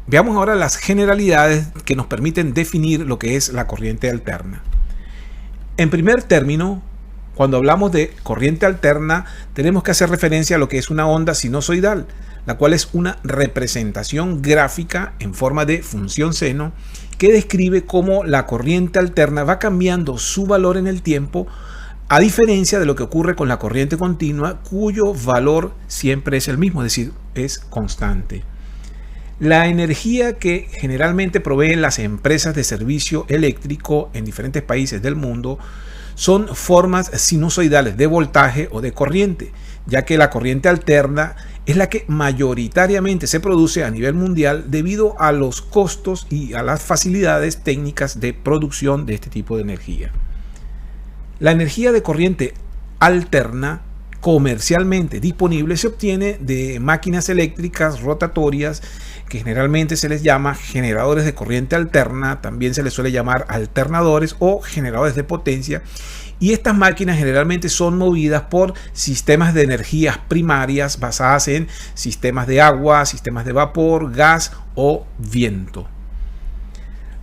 Veamos ahora las generalidades que nos permiten definir lo que es la corriente alterna. En primer término, cuando hablamos de corriente alterna, tenemos que hacer referencia a lo que es una onda sinusoidal, la cual es una representación gráfica en forma de función seno que describe cómo la corriente alterna va cambiando su valor en el tiempo, a diferencia de lo que ocurre con la corriente continua, cuyo valor siempre es el mismo, es decir, es constante. La energía que generalmente proveen las empresas de servicio eléctrico en diferentes países del mundo son formas sinusoidales de voltaje o de corriente, ya que la corriente alterna es la que mayoritariamente se produce a nivel mundial debido a los costos y a las facilidades técnicas de producción de este tipo de energía. La energía de corriente alterna comercialmente disponible se obtiene de máquinas eléctricas rotatorias que generalmente se les llama generadores de corriente alterna, también se les suele llamar alternadores o generadores de potencia, y estas máquinas generalmente son movidas por sistemas de energías primarias basadas en sistemas de agua, sistemas de vapor, gas o viento.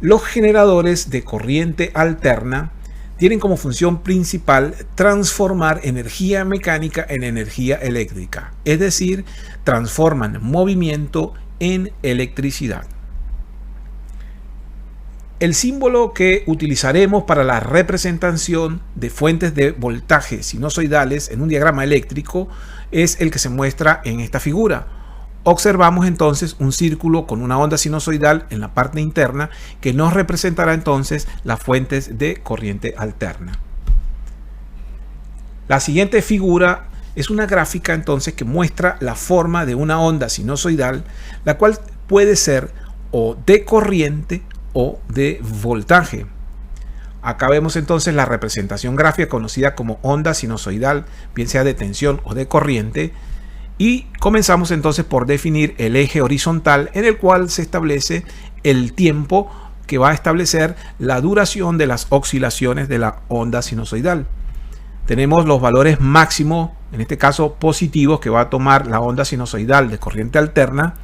Los generadores de corriente alterna tienen como función principal transformar energía mecánica en energía eléctrica, es decir, transforman movimiento en electricidad. El símbolo que utilizaremos para la representación de fuentes de voltaje sinusoidales en un diagrama eléctrico es el que se muestra en esta figura. Observamos entonces un círculo con una onda sinusoidal en la parte interna que nos representará entonces las fuentes de corriente alterna. La siguiente figura es una gráfica entonces que muestra la forma de una onda sinusoidal, la cual puede ser o de corriente o de voltaje. Acá vemos entonces la representación gráfica conocida como onda sinusoidal, bien sea de tensión o de corriente. Y comenzamos entonces por definir el eje horizontal en el cual se establece el tiempo que va a establecer la duración de las oscilaciones de la onda sinusoidal. Tenemos los valores máximos, en este caso positivos, que va a tomar la onda sinusoidal de corriente alterna,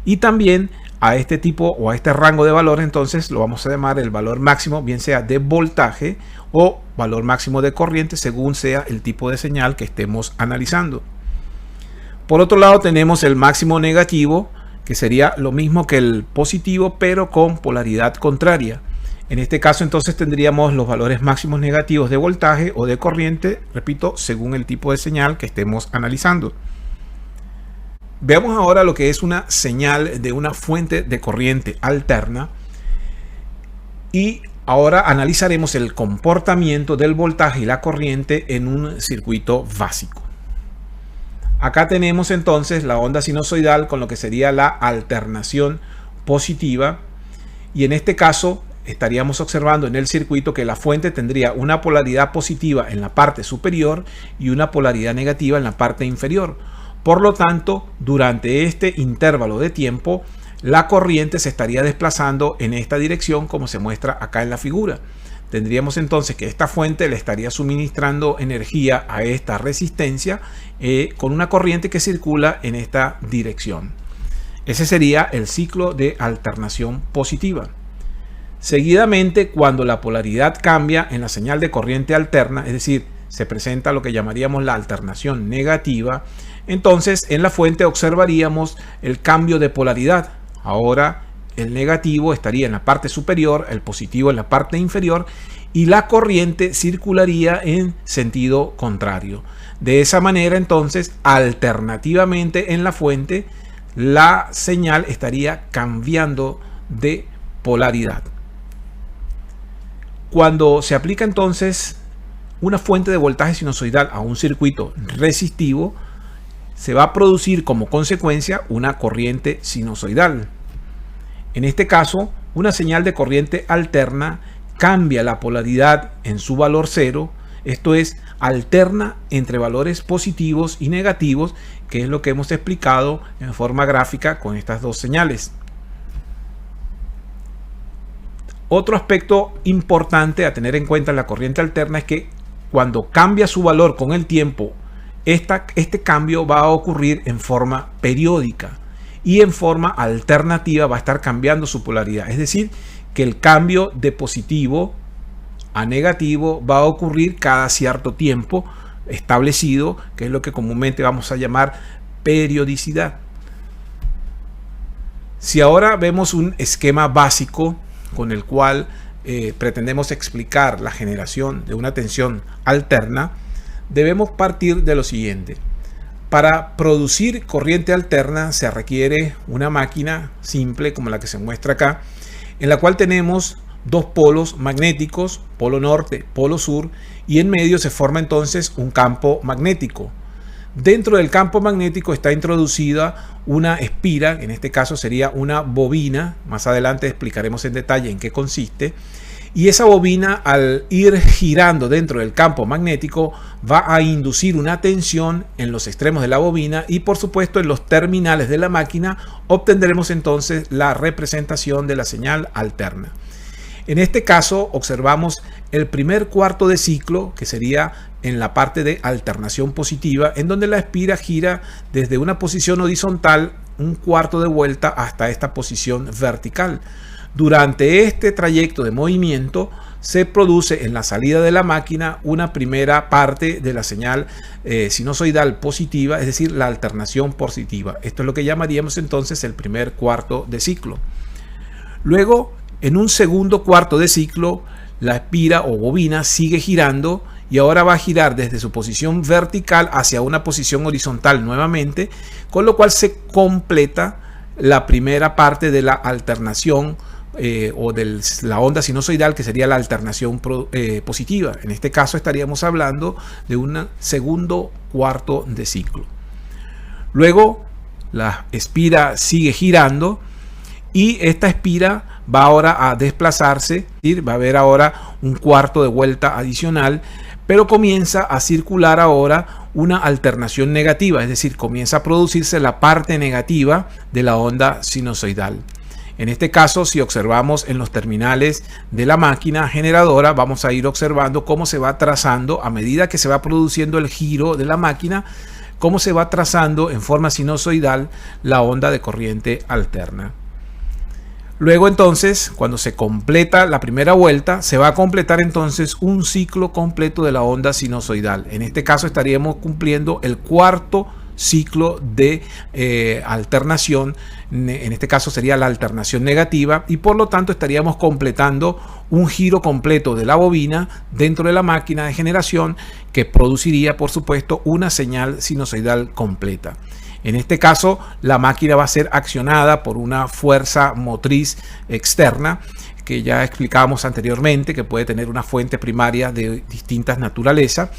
y también a este tipo o a este rango de valores entonces lo vamos a llamar el valor máximo, bien sea de voltaje o valor máximo de corriente, según sea el tipo de señal que estemos analizando. Por otro lado tenemos el máximo negativo, que sería lo mismo que el positivo, pero con polaridad contraria. En este caso entonces tendríamos los valores máximos negativos de voltaje o de corriente, repito, según el tipo de señal que estemos analizando. Veamos ahora lo que es una señal de una fuente de corriente alterna y ahora analizaremos el comportamiento del voltaje y la corriente en un circuito básico. Acá tenemos entonces la onda sinusoidal con lo que sería la alternación positiva, y en este caso estaríamos observando en el circuito que la fuente tendría una polaridad positiva en la parte superior y una polaridad negativa en la parte inferior. Por lo tanto, durante este intervalo de tiempo, la corriente se estaría desplazando en esta dirección como se muestra acá en la figura. Tendríamos entonces que esta fuente le estaría suministrando energía a esta resistencia con una corriente que circula en esta dirección. Ese sería el ciclo de alternación positiva. Seguidamente, cuando la polaridad cambia en la señal de corriente alterna, es decir, se presenta lo que llamaríamos la alternación negativa, entonces en la fuente observaríamos el cambio de polaridad. Ahora el negativo estaría en la parte superior, el positivo en la parte inferior, y la corriente circularía en sentido contrario. De esa manera entonces, alternativamente en la fuente, la señal estaría cambiando de polaridad. Cuando se aplica entonces una fuente de voltaje sinusoidal a un circuito resistivo, se va a producir como consecuencia una corriente sinusoidal. En este caso, una señal de corriente alterna cambia la polaridad en su valor cero, esto es, alterna entre valores positivos y negativos, que es lo que hemos explicado en forma gráfica con estas dos señales. Otro aspecto importante a tener en cuenta en la corriente alterna es que cuando cambia su valor con el tiempo, este cambio va a ocurrir en forma periódica. y en forma alternativa va a estar cambiando su polaridad. Es decir, que el cambio de positivo a negativo va a ocurrir cada cierto tiempo establecido, que es lo que comúnmente vamos a llamar periodicidad. Si ahora vemos un esquema básico con el cual pretendemos explicar la generación de una tensión alterna, debemos partir de lo siguiente. Para producir corriente alterna se requiere una máquina simple como la que se muestra acá, en la cual tenemos dos polos magnéticos, polo norte, polo sur, y en medio se forma entonces un campo magnético. Dentro del campo magnético está introducida una espira, en este caso sería una bobina, más adelante explicaremos en detalle en qué consiste, y esa bobina, al ir girando dentro del campo magnético, va a inducir una tensión en los extremos de la bobina y por supuesto en los terminales de la máquina obtendremos entonces la representación de la señal alterna. En este caso observamos el primer cuarto de ciclo, que sería en la parte de alternación positiva, en donde la espira gira desde una posición horizontal un cuarto de vuelta hasta esta posición vertical. Durante este trayecto de movimiento se produce en la salida de la máquina una primera parte de la señal sinusoidal positiva, es decir, la alternación positiva. Esto es lo que llamaríamos entonces el primer cuarto de ciclo. Luego, en un segundo cuarto de ciclo, la espira o bobina sigue girando y ahora va a girar desde su posición vertical hacia una posición horizontal nuevamente, con lo cual se completa la primera parte de la alternación o de la onda sinusoidal, que sería la alternación positiva. En este caso estaríamos hablando de un segundo cuarto de ciclo. Luego la espira sigue girando y esta espira va ahora a desplazarse, va a haber ahora un cuarto de vuelta adicional, pero comienza a circular ahora una alternación negativa, es decir, comienza a producirse la parte negativa de la onda sinusoidal. En este caso, si observamos en los terminales de la máquina generadora, vamos a ir observando cómo se va trazando a medida que se va produciendo el giro de la máquina, cómo se va trazando en forma sinusoidal la onda de corriente alterna. Luego entonces, cuando se completa la primera vuelta, se va a completar entonces un ciclo completo de la onda sinusoidal. En este caso estaríamos cumpliendo el cuarto ciclo de alternación, en este caso sería la alternación negativa, y por lo tanto estaríamos completando un giro completo de la bobina dentro de la máquina de generación, que produciría por supuesto una señal sinusoidal completa. En este caso la máquina va a ser accionada por una fuerza motriz externa, que ya explicábamos anteriormente, que puede tener una fuente primaria de distintas naturalezas,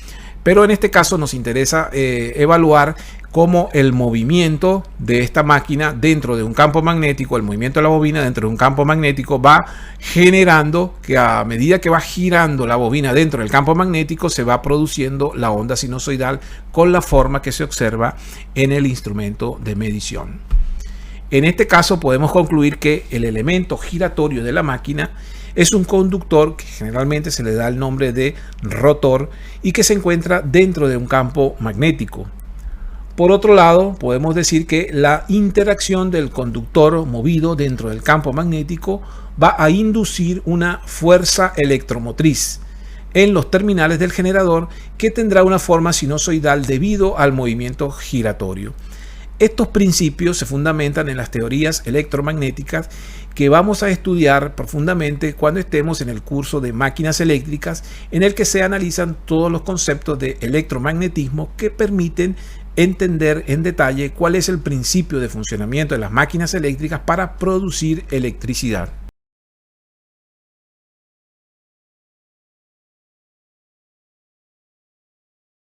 pero en este caso nos interesa evaluar cómo el movimiento de esta máquina dentro de un campo magnético, el movimiento de la bobina dentro de un campo magnético, va generando que a medida que va girando la bobina dentro del campo magnético se va produciendo la onda sinusoidal con la forma que se observa en el instrumento de medición. En este caso podemos concluir que el elemento giratorio de la máquina es un conductor que generalmente se le da el nombre de rotor y que se encuentra dentro de un campo magnético. Por otro lado, podemos decir que la interacción del conductor movido dentro del campo magnético va a inducir una fuerza electromotriz en los terminales del generador, que tendrá una forma sinusoidal debido al movimiento giratorio. Estos principios se fundamentan en las teorías electromagnéticas que vamos a estudiar profundamente cuando estemos en el curso de máquinas eléctricas, en el que se analizan todos los conceptos de electromagnetismo que permiten entender en detalle cuál es el principio de funcionamiento de las máquinas eléctricas para producir electricidad.